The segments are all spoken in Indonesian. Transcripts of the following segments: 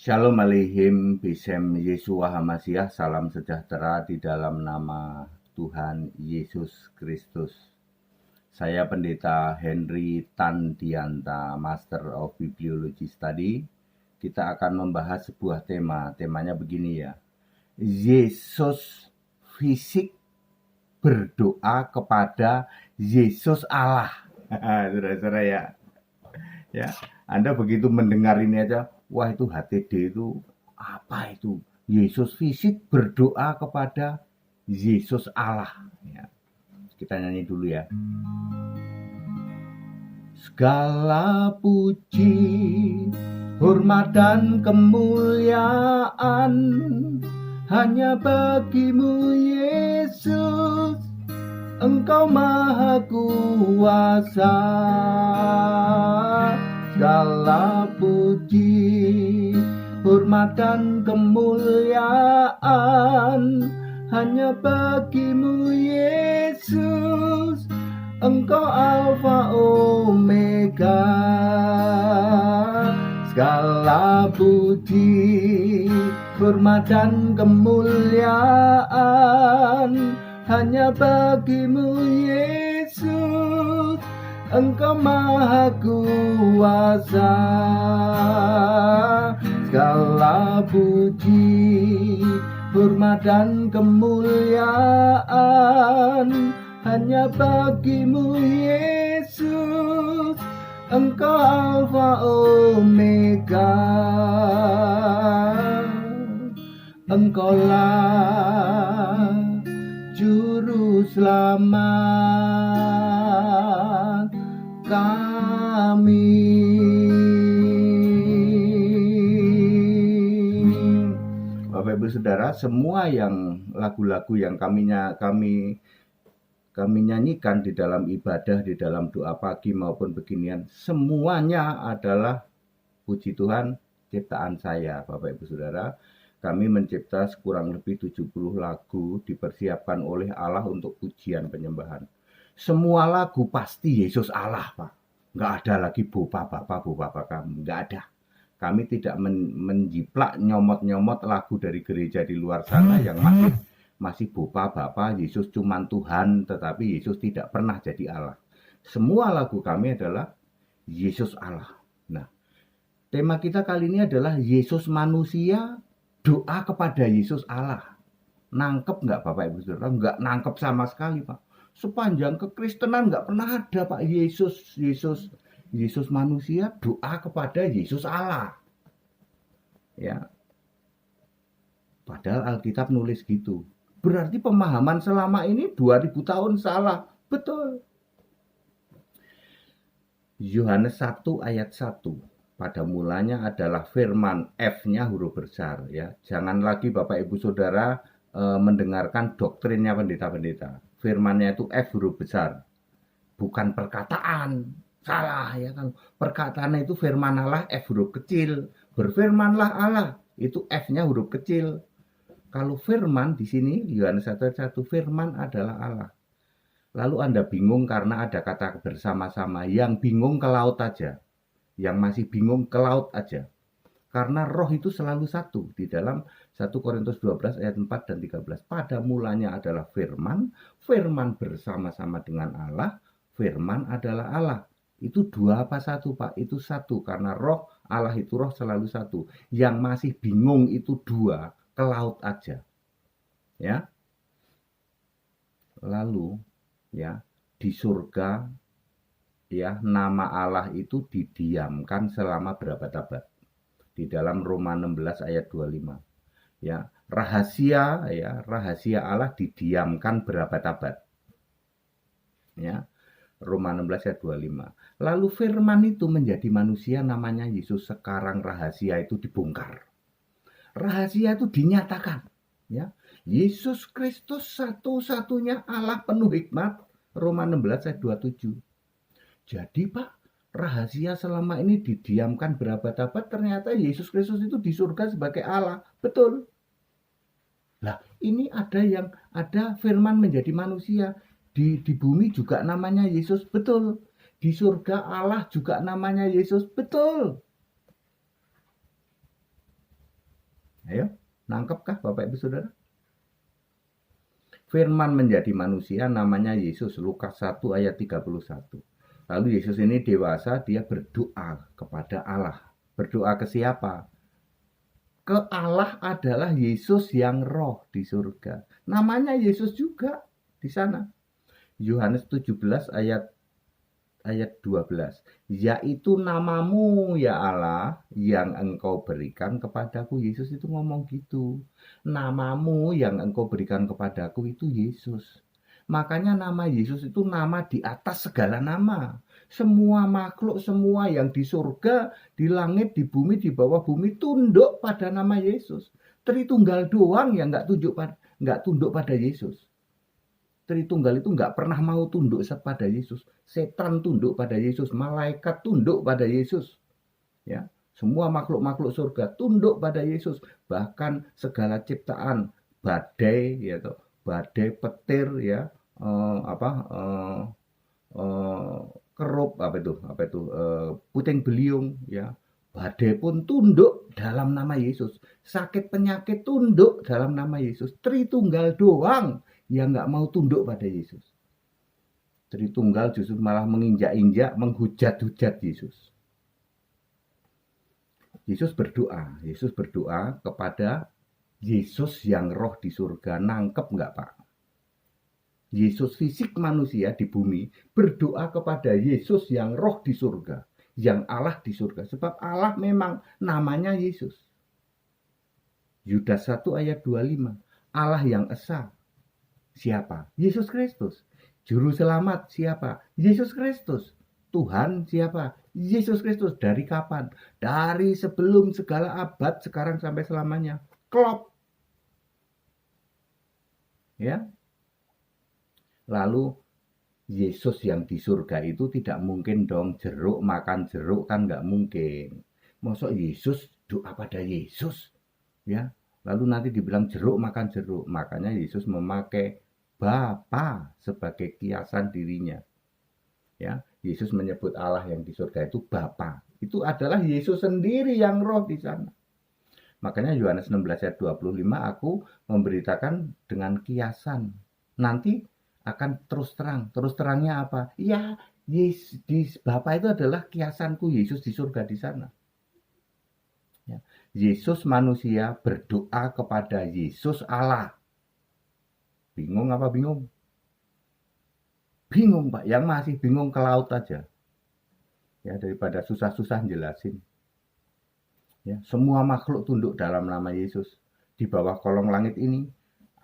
Shalom Aleichem, Bisem Yeshua HaMashiach, salam sejahtera di dalam nama Tuhan Yesus Kristus. Saya Pendeta Henry Tandianta, Master of Bibliology Study. Kita akan membahas sebuah tema, temanya begini ya. Yesus fisik berdoa kepada Yesus Allah. Saudara-saudara ya, Anda begitu mendengar ini aja, wah itu HTD itu apa itu? Yesus fisik berdoa kepada Yesus Allah. Ya. Kita nyanyi dulu ya. Segala puji, hormat dan kemuliaan hanya bagimu Yesus, Engkau Maha Kuasa. Segala puji, hormat dan kemuliaan hanya bagimu Yesus, Engkau Alfa Omega. Segala puji, hormat dan kemuliaan hanya bagimu Yesus, Engkau Maha Kuasa. Segala puji, hormat dan kemuliaan hanya bagimu Yesus, Engkau Alfa Omega. Engkaulah Juru Selamat kami. Bapak Ibu Saudara, semua yang lagu-lagu yang kami nyanyikan di dalam ibadah, di dalam doa pagi maupun beginian, semuanya adalah puji Tuhan ciptaan saya, Bapak Ibu Saudara. Kami mencipta kurang lebih 70 lagu dipersiapkan oleh Allah untuk pujian penyembahan. Semua lagu pasti Yesus Allah, Pak. Nggak ada lagi bopa bapak kamu. Nggak ada. Kami tidak menjiplak nyomot-nyomot lagu dari gereja di luar sana yang masih bopa bapak, Yesus cuman Tuhan, tetapi Yesus tidak pernah jadi Allah. Semua lagu kami adalah Yesus Allah. Nah, tema kita kali ini adalah Yesus manusia, doa kepada Yesus Allah. Nangkep nggak Bapak Ibu Saudara? Nggak nangkep sama sekali, Pak. Sepanjang kekristenan nggak pernah ada, Pak, Yesus manusia, doa kepada Yesus Allah. Ya. Padahal Alkitab nulis gitu. Berarti pemahaman selama ini 2000 tahun salah. Betul. Yohanes 1 ayat 1. Pada mulanya adalah firman, F-nya huruf besar ya. Jangan lagi Bapak Ibu Saudara mendengarkan doktrinnya pendeta-pendeta. Firmannya itu F huruf besar. Bukan perkataan. Salah ya kan. Perkataannya itu firman Allah F huruf kecil. Berfirmanlah Allah. Itu F-nya huruf kecil. Kalau firman di sini Yohanes 1:1, firman adalah Allah. Lalu Anda bingung karena ada kata bersama-sama. Yang bingung ke laut aja. Yang masih bingung ke laut aja. Karena roh itu selalu satu. Di dalam 1 Korintus 12 ayat 4 dan 13. Pada mulanya adalah firman. Firman bersama-sama dengan Allah. Firman adalah Allah. Itu dua apa satu, Pak? Itu satu. Karena roh, Allah itu roh selalu satu. Yang masih bingung itu dua. Ke laut aja. Ya. Lalu ya, di surga ya, nama Allah itu didiamkan selama berapa abad? Di dalam Roma 16 ayat 25. Ya, rahasia Allah didiamkan berapa abad? Ya. Roma 16 ayat 25. Lalu firman itu menjadi manusia namanya Yesus, sekarang rahasia itu dibongkar. Rahasia itu dinyatakan, ya. Yesus Kristus satu-satunya Allah penuh hikmat, Roma 16 ayat 27. Jadi Pak, rahasia selama ini didiamkan berabad-abad, ternyata Yesus Kristus itu di surga sebagai Allah. Betul. Lah, ini ada firman menjadi manusia. Di bumi juga namanya Yesus. Betul. Di surga Allah juga namanya Yesus. Betul. Ayo, nangkepkah Bapak Ibu Saudara? Firman menjadi manusia namanya Yesus, Lukas 1 ayat 31. Lalu Yesus ini dewasa, dia berdoa kepada Allah. Berdoa ke siapa? Ke Allah adalah Yesus yang roh di surga. Namanya Yesus juga di sana. Yohanes 17 ayat 12. Yaitu namamu ya Allah yang engkau berikan kepadaku. Yesus itu ngomong gitu. Namamu yang engkau berikan kepadaku itu Yesus. Makanya nama Yesus itu nama di atas segala nama. Semua makhluk, semua yang di surga, di langit, di bumi, di bawah bumi tunduk pada nama Yesus. Tritunggal doang yang nggak tunduk pada Yesus. Tritunggal itu nggak pernah mau tunduk pada Yesus. Setan tunduk pada Yesus, malaikat tunduk pada Yesus. Ya, semua makhluk-makhluk surga tunduk pada Yesus. Bahkan segala ciptaan, badai, ya, badai, petir, ya, kerup, puting beliung, ya, badai pun tunduk dalam nama Yesus. Sakit penyakit tunduk dalam nama Yesus. Tritunggal doang yang nggak mau tunduk pada Yesus. Tritunggal justru malah menginjak-injak, menghujat-hujat Yesus. Yesus berdoa kepada Yesus yang roh di surga. Nangkep nggak Pak? Yesus fisik manusia di bumi berdoa kepada Yesus yang roh di surga. Yang Allah di surga. Sebab Allah memang namanya Yesus. Yudas 1 ayat 25. Allah yang esa. Siapa? Yesus Kristus. Juru selamat siapa? Yesus Kristus. Tuhan siapa? Yesus Kristus. Dari kapan? Dari sebelum segala abad, sekarang sampai selamanya. Klop. Ya. Lalu Yesus yang di surga itu tidak mungkin dong jeruk, makan jeruk kan nggak mungkin. Masa Yesus doa pada Yesus? Ya. Lalu nanti dibilang jeruk, makan jeruk. Makanya Yesus memakai Bapa sebagai kiasan dirinya. Ya, Yesus menyebut Allah yang di surga itu Bapa. Itu adalah Yesus sendiri yang roh di sana. Makanya Yohanes 16 ayat 25 aku memberitakan dengan kiasan. Nanti akan terus terang. Terus terangnya apa? Ya, Bapa itu adalah kiasanku Yesus di surga di sana. Ya. Yesus manusia berdoa kepada Yesus Allah. Bingung apa bingung? Bingung Pak, yang masih bingung ke laut aja. Ya, daripada susah-susah jelasin. Ya, semua makhluk tunduk dalam nama Yesus. Di bawah kolong langit ini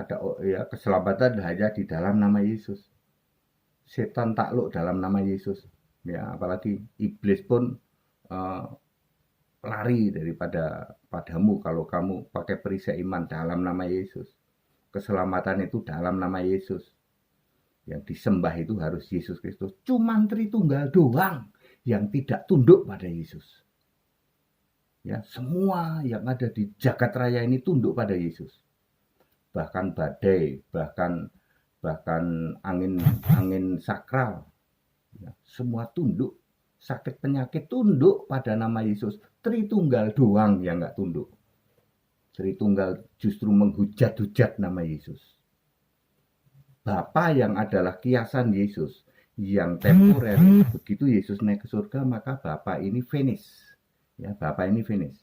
ada ya keselamatan hanya di dalam nama Yesus. Setan takluk dalam nama Yesus. Ya, apalagi iblis pun lari daripada padamu kalau kamu pakai perisai iman dalam nama Yesus. Keselamatan itu dalam nama Yesus. Yang disembah itu harus Yesus Kristus. Cuman Tritunggal doang yang tidak tunduk pada Yesus. Ya, semua yang ada di jagat raya ini tunduk pada Yesus. Bahkan badai, bahkan angin sakral, ya, semua tunduk. Sakit penyakit tunduk pada nama Yesus. Tritunggal doang yang nggak tunduk. Tritunggal justru menghujat-hujat nama Yesus. Bapa yang adalah kiasan Yesus yang temporer. Begitu Yesus naik ke surga, maka Bapa ini finish. Ya, Bapa ini finish.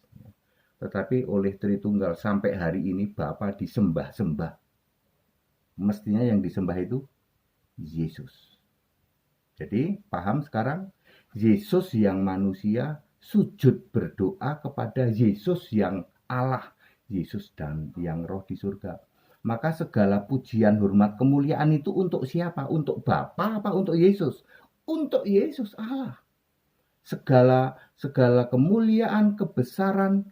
Tetapi oleh Tritunggal sampai hari ini Bapa disembah-sembah. Mestinya yang disembah itu Yesus. Jadi paham sekarang? Yesus yang manusia sujud berdoa kepada Yesus yang Allah. Yesus dan yang roh di surga. Maka segala pujian, hormat, kemuliaan itu untuk siapa? Untuk Bapa apa untuk Yesus? Untuk Yesus Allah. Segala kemuliaan, kebesaran,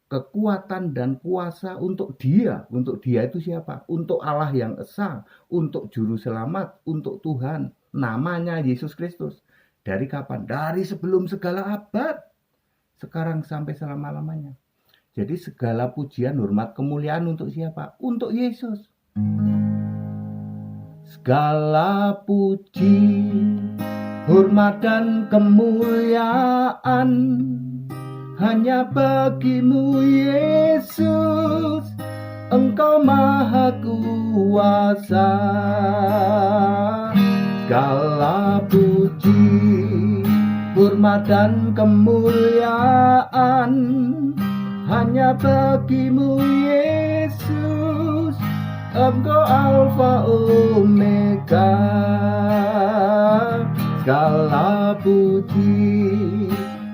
kekuatan dan kuasa untuk Dia. Untuk Dia itu siapa? Untuk Allah yang esa, untuk juru selamat, untuk Tuhan. Namanya Yesus Kristus. Dari kapan? Dari sebelum segala abad. Sekarang sampai selama-lamanya. Jadi segala pujian, hormat, kemuliaan untuk siapa? Untuk Yesus. Segala puji, hormat dan kemuliaan hanya bagimu Yesus. Yesus, Engkau Maha Kuasa. Segala puji, hormat dan kemuliaan hanya bagimu Yesus, Engkau Alfa Omega. Segala puji,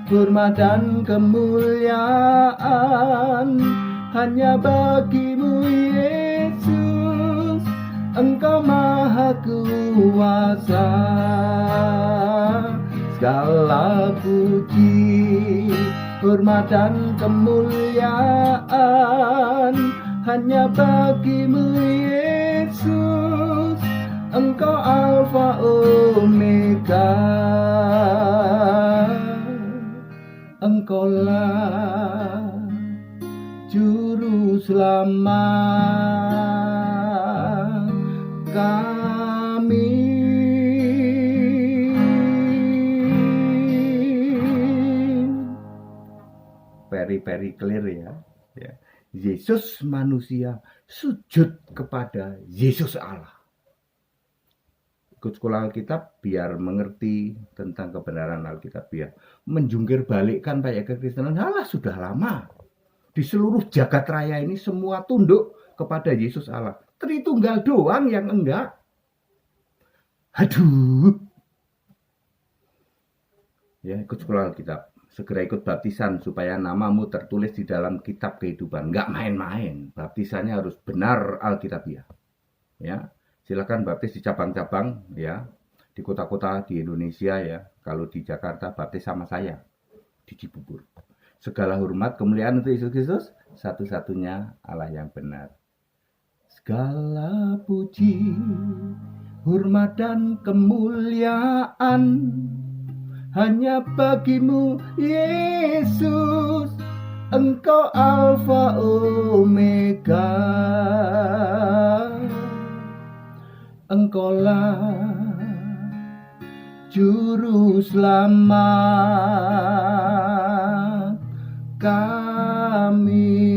hormat dan kemuliaan hanya bagimu Yesus, Engkau Maha Kuasa. Segala puji, hormat dan kemuliaan hanya bagimu Yesus, Engkau Alfa Omega. Engkaulah Juru Selamat kami. Very clear ya. Yesus manusia sujud kepada Yesus Allah. Ikut sekolah Alkitab biar mengerti tentang kebenaran Alkitab, biar menjungkir balikkan kayak kekristenan. Halah, sudah lama di seluruh jagat raya ini semua tunduk kepada Yesus Allah. Tritunggal doang yang enggak. Aduh. Ya, ikut sekolah Alkitab. Segera ikut baptisan supaya namamu tertulis di dalam kitab kehidupan. Enggak main-main. Baptisannya harus benar Alkitabiah. Ya. Silakan baptis di cabang-cabang ya, di kota-kota di Indonesia ya. Kalau di Jakarta baptis sama saya di Cibubur. Segala hormat kemuliaan untuk Yesus Kristus, satu-satunya Allah yang benar. Segala puji, hormat dan kemuliaan hanya bagimu Yesus, Engkau Alfa Omega. Engkaulah Juru Selamat kami.